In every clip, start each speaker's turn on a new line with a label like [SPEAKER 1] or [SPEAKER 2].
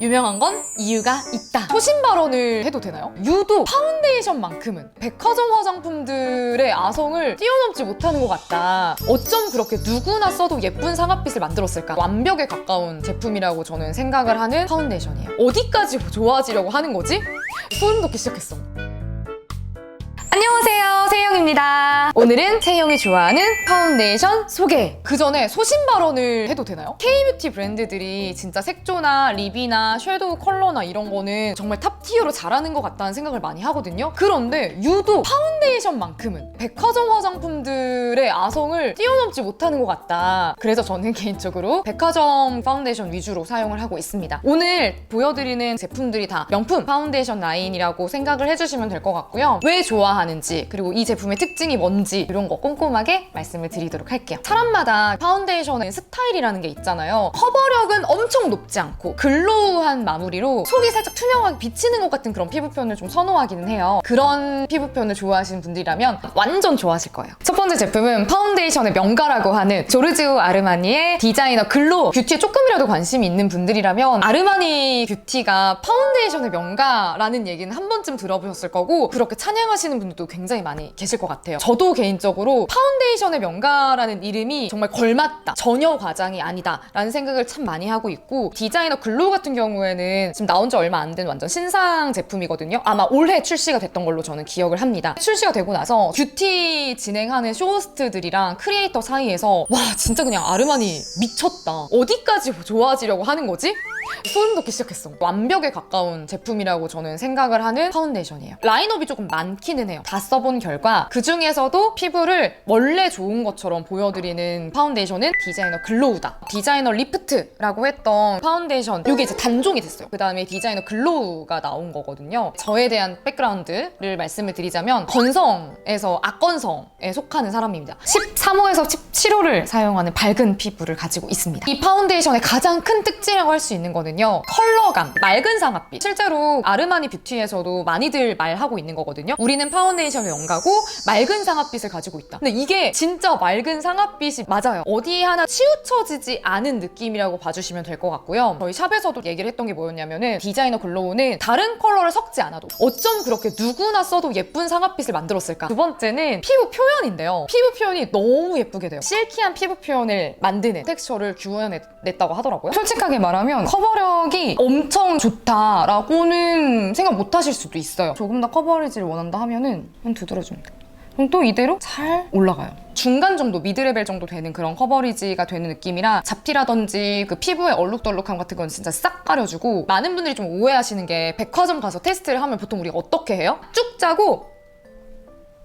[SPEAKER 1] 유명한 건 이유가 있다. 초심 발언을 해도 되나요? 유독 파운데이션만큼은 백화점 화장품들의 아성을 뛰어넘지 못하는 것 같다. 어쩜 그렇게 누구나 써도 예쁜 상아빛을 만들었을까? 완벽에 가까운 제품이라고 저는 생각을 하는 파운데이션이에요. 어디까지 좋아지려고 하는 거지? 소름 돋기 시작했어. 안녕하세요, 세영입니다. 오늘은 세영이 좋아하는 파운데이션 소개! 그 전에 소신 발언을 해도 되나요? K뷰티 브랜드들이 진짜 색조나 립이나 섀도우 컬러나 이런 거는 정말 탑티어로 잘하는 것 같다는 생각을 많이 하거든요. 그런데 유독 파운데이션만큼은 백화점 화장품들의 아성을 뛰어넘지 못하는 것 같다. 그래서 저는 개인적으로 백화점 파운데이션 위주로 사용을 하고 있습니다. 오늘 보여드리는 제품들이 다 명품 파운데이션 라인이라고 생각을 해주시면 될 것 같고요. 왜 좋아하는지, 그리고 이 제품의 특징이 뭔지 이런 거 꼼꼼하게 말씀을 드리도록 할게요. 사람마다 파운데이션의 스타일이라는 게 있잖아요. 커버력은 엄청 높지 않고 글로우한 마무리로 속이 살짝 투명하게 비치는 것 같은 그런 피부 표현을 좀 선호하기는 해요. 그런 피부 표현을 좋아하시는 분들이라면 완전 좋아하실 거예요. 첫 번째 제품은 파운데이션의 명가라고 하는 조르지오 아르마니의 디자이너 글로우. 뷰티에 조금이라도 관심이 있는 분들이라면 아르마니 뷰티가 파운데이션의 명가라는 얘기는 한 번쯤 들어보셨을 거고, 그렇게 찬양하시는 분들도 굉장히 많이 계실 것 같아요. 저도 개인적으로 파운데이션의 명가라는 이름이 정말 걸맞다, 전혀 과장이 아니다 라는 생각을 참 많이 하고 있고, 디자이너 글로우 같은 경우에는 지금 나온 지 얼마 안 된 완전 신상 제품이거든요. 아마 올해 출시가 됐던 걸로 저는 기억을 합니다. 출시가 되고 나서 뷰티 진행하는 쇼호스트들이랑 크리에이터 사이에서 와, 진짜 그냥 아르마니 미쳤다, 어디까지 좋아지려고 하는 거지? 소름 돋기 시작했어. 완벽에 가까운 제품이라고 저는 생각을 하는 파운데이션이에요. 라인업이 조금 많기는 해요. 다 써본 결과 그 중에서도 피부를 원래 좋은 것처럼 보여드리는 파운데이션은 디자이너 글로우다. 디자이너 리프트라고 했던 파운데이션, 이게 이제 단종이 됐어요. 그 다음에 디자이너 글로우가 나온 거거든요. 저에 대한 백그라운드를 말씀을 드리자면 건성에서 악건성에 속하는 사람입니다. 13호에서 17호를 사용하는 밝은 피부를 가지고 있습니다. 이 파운데이션의 가장 큰 특징이라고 할 수 있는 거는요, 컬러감, 맑은 상아빛. 실제로 아르마니 뷰티에서도 많이들 말하고 있는 거거든요. 우리는 파운데이션의 명가고 맑은 상아빛을 가지고 있다. 근데 이게 진짜 맑은 상아빛이 맞아요. 어디 하나 치우쳐지지 않은 느낌이라고 봐주시면 될 것 같고요. 저희 샵에서도 얘기를 했던 게 뭐였냐면은 디자이너 글로우는 다른 컬러를 섞지 않아도 어쩜 그렇게 누구나 써도 예쁜 상아빛을 만들었을까? 두 번째는 피부 표현인데요. 피부 표현이 너무 예쁘게 돼요. 실키한 피부 표현을 만드는 텍스처를 구현했다고 하더라고요. 솔직하게 말하면 커버력이 엄청 좋다라고는 생각 못 하실 수도 있어요. 조금 더 커버리지를 원한다 하면은 그냥 두드려줍니다. 그럼 또 이대로 잘 올라가요. 중간 정도, 미드레벨 정도 되는 그런 커버리지가 되는 느낌이라 잡티라든지 그 피부의 얼룩덜룩함 같은 건 진짜 싹 가려주고, 많은 분들이 좀 오해하시는 게 백화점 가서 테스트를 하면 보통 우리가 어떻게 해요? 쭉 짜고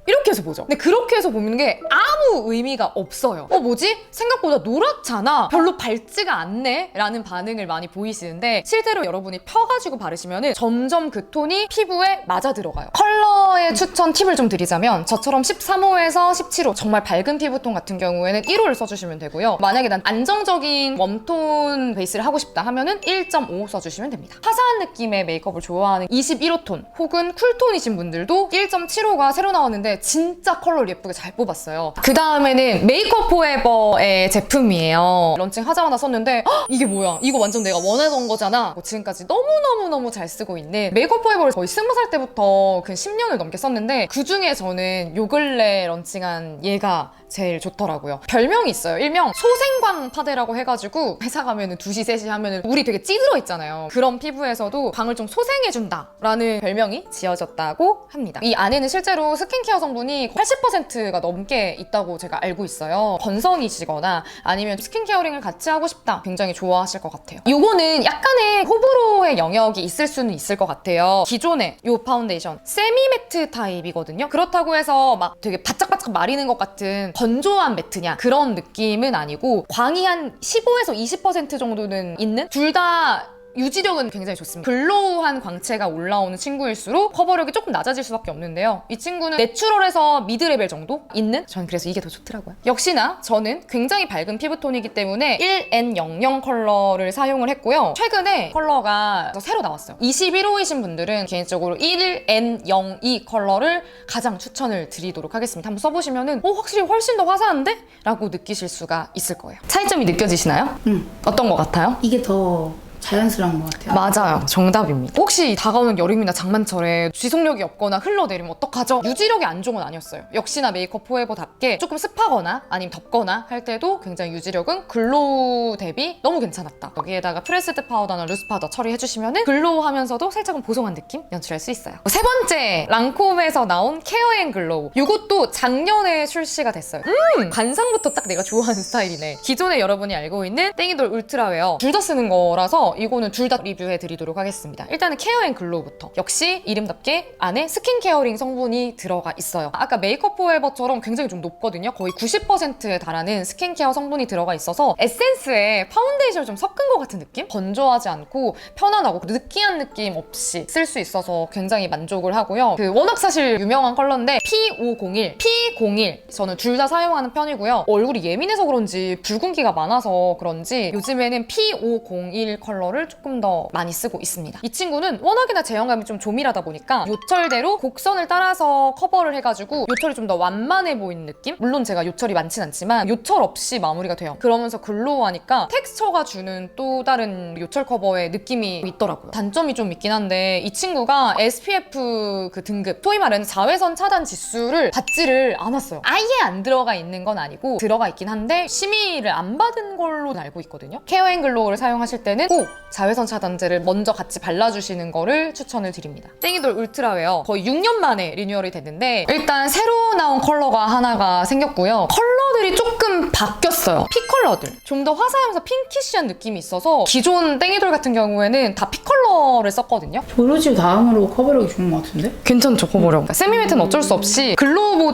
[SPEAKER 1] 이렇게 해서 보죠. 근데 그렇게 해서 보는 게 아무 의미가 없어요. 뭐지? 생각보다 노랗잖아, 별로 밝지가 않네 라는 반응을 많이 보이시는데, 실제로 여러분이 펴가지고 바르시면 점점 그 톤이 피부에 맞아 들어가요. 컬러의 추천 팁을 좀 드리자면, 저처럼 13호에서 17호 정말 밝은 피부톤 같은 경우에는 1호를 써주시면 되고요. 만약에 난 안정적인 웜톤 베이스를 하고 싶다 하면은 1.5 써주시면 됩니다. 화사한 느낌의 메이크업을 좋아하는 21호 톤 혹은 쿨톤이신 분들도 1.75가 새로 나왔는데 진짜 컬러를 예쁘게 잘 뽑았어요. 그 다음에는 메이크업 포에버의 제품이에요. 런칭하자마자 썼는데 이게 뭐야, 이거 완전 내가 원하던 거잖아. 지금까지 너무너무 잘 쓰고 있는 메이크업 포에버를 거의 20살 때부터 그 10년을 넘게 썼는데, 그 중에 저는 요 근래 런칭한 얘가 제일 좋더라고요. 별명이 있어요. 일명 소생광 파데라고 해가지고 회사 가면은 2시, 3시 하면은 우리 되게 찌들어 있잖아요. 그런 피부에서도 광을 좀 소생해준다 라는 별명이 지어졌다고 합니다. 이 안에는 실제로 스킨케어 성분이 80%가 넘게 있다고 제가 알고 있어요. 건성이시거나 아니면 스킨케어링을 같이 하고 싶다, 굉장히 좋아하실 것 같아요. 요거는 약간의 호불호의 영역이 있을 수는 있을 것 같아요. 기존의 요 파운데이션 세미 매트 타입이거든요. 그렇다고 해서 막 되게 바짝바짝 마리는 것 같은 건조한 매트냐, 그런 느낌은 아니고 광이 한 15에서 20% 정도는 있는, 둘 다 유지력은 굉장히 좋습니다. 글로우한 광채가 올라오는 친구일수록 커버력이 조금 낮아질 수밖에 없는데요. 이 친구는 내추럴에서 미드레벨 정도 있는? 저는 그래서 이게 더 좋더라고요. 역시나 저는 굉장히 밝은 피부톤이기 때문에 1N00 컬러를 사용을 했고요. 최근에 컬러가 새로 나왔어요. 21호이신 분들은 개인적으로 1N02 컬러를 가장 추천을 드리도록 하겠습니다. 한번 써보시면은 확실히 훨씬 더 화사한데? 라고 느끼실 수가 있을 거예요. 차이점이 느껴지시나요? 어떤 것 같아요?
[SPEAKER 2] 이게 더 자연스러운 것 같아요.
[SPEAKER 1] 맞아요. 정답입니다. 혹시 다가오는 여름이나 장마철에 지속력이 없거나 흘러내리면 어떡하죠? 유지력이 안 좋은 건 아니었어요. 역시나 메이크업 포에버답게 조금 습하거나 아니면 덥거나 할 때도 굉장히 유지력은 글로우 대비 너무 괜찮았다. 여기에다가 프레스드 파우더나 루스 파우더 처리해주시면 글로우하면서도 살짝은 보송한 느낌 연출할 수 있어요. 세 번째, 랑콤에서 나온 케어 앤 글로우. 이것도 작년에 출시가 됐어요. 관상부터 딱 내가 좋아하는 스타일이네. 기존에 여러분이 알고 있는 땡이돌 울트라웨어 둘 다 쓰는 거라서 이거는 둘 다 리뷰해 드리도록 하겠습니다. 일단은 케어 앤 글로우부터. 역시 이름답게 안에 스킨 케어링 성분이 들어가 있어요. 아까 메이크업 포에버처럼 굉장히 좀 높거든요. 거의 90%에 달하는 스킨케어 성분이 들어가 있어서 에센스에 파운데이션을 좀 섞은 것 같은 느낌? 건조하지 않고 편안하고 느끼한 느낌 없이 쓸 수 있어서 굉장히 만족을 하고요. 워낙 사실 유명한 컬러인데 P501, P01 저는 둘 다 사용하는 편이고요. 얼굴이 예민해서 그런지 붉은기가 많아서 그런지 요즘에는 P501 컬러를 조금 더 많이 쓰고 있습니다. 이 친구는 워낙에나 제형감이 좀 조밀하다 보니까 요철대로 곡선을 따라서 커버를 해가지고 요철이 좀 더 완만해 보이는 느낌? 물론 제가 요철이 많진 않지만 요철 없이 마무리가 돼요. 그러면서 글로우하니까 텍스처가 주는 또 다른 요철 커버의 느낌이 있더라고요. 단점이 좀 있긴 한데 이 친구가 SPF 그 등급, 소위 말하는 자외선 차단 지수를 받지를 않았어요. 아예 안 들어가 있는 건 아니고 들어가 있긴 한데 심의를 안 받은 걸로 알고 있거든요. 케어 앤 글로우를 사용하실 때는 꼭 자외선 차단제를 먼저 같이 발라주시는 거를 추천을 드립니다. 땡이돌 울트라웨어 거의 6년 만에 리뉴얼이 됐는데 일단 새로 나온 컬러가 하나가 생겼고요. 컬러들이 조금 바뀌었어요. 피 컬러들. 좀 더 화사하면서 핑키시한 느낌이 있어서 기존 땡이돌 같은 경우에는 다 피 컬러를 썼거든요.
[SPEAKER 2] 조르지 다음으로 커버력이 좋은 것 같은데?
[SPEAKER 1] 괜찮죠, 커버력. 세미매트는 어쩔 수 없이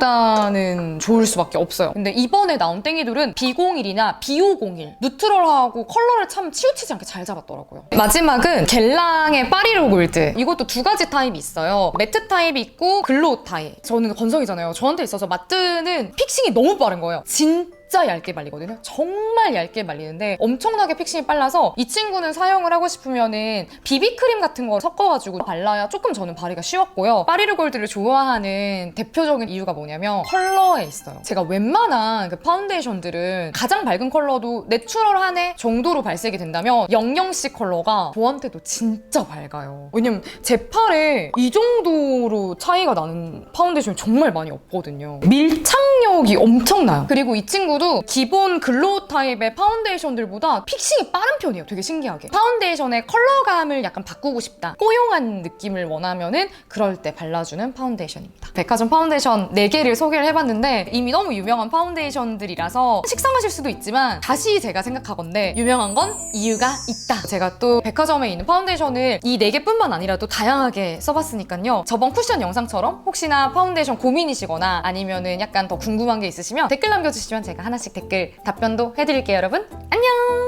[SPEAKER 1] 글로우보다는 좋을 수밖에 없어요. 근데 이번에 나온 땡이돌은 B01이나 B501 뉴트럴하고 컬러를 참 치우치지 않게 잘 잡았더라고요. 마지막은 겔랑의 파리로 골드. 이것도 두 가지 타입이 있어요. 매트 타입이 있고 글로우 타입. 저는 건성이잖아요. 저한테 있어서 마트는 픽싱이 너무 빠른 거예요. 진짜 얇게 말리거든요. 정말 얇게 말리는데 엄청나게 픽싱이 빨라서 이 친구는 사용을 하고 싶으면은 비비크림 같은 거 섞어가지고 발라야 조금 저는 바르기가 쉬웠고요. 파리르 골드를 좋아하는 대표적인 이유가 뭐냐면 컬러에 있어요. 제가 웬만한 그 파운데이션들은 가장 밝은 컬러도 내추럴하네 정도로 발색이 된다면 00C 컬러가 저한테도 진짜 밝아요. 왜냐면 제 팔에 이 정도로 차이가 나는 파운데이션이 정말 많이 없거든요. 밀착력이 엄청나요. 그리고 이 친구도 기본 글로우 타입의 파운데이션들보다 픽싱이 빠른 편이에요. 되게 신기하게. 파운데이션의 컬러감을 약간 바꾸고 싶다. 뽀용한 느낌을 원하면은 그럴 때 발라주는 파운데이션입니다. 백화점 파운데이션 4개를 소개를 해봤는데 이미 너무 유명한 파운데이션들이라서 식상하실 수도 있지만 다시 제가 생각하건대 유명한 건 이유가 있다. 제가 또 백화점에 있는 파운데이션을 이 4개뿐만 아니라도 다양하게 써봤으니까요. 저번 쿠션 영상처럼 혹시나 파운데이션 고민이시거나 아니면은 약간 더 궁금한 게 있으시면 댓글 남겨주시면 제가 하나씩 댓글 답변도 해드릴게요, 여러분. 안녕!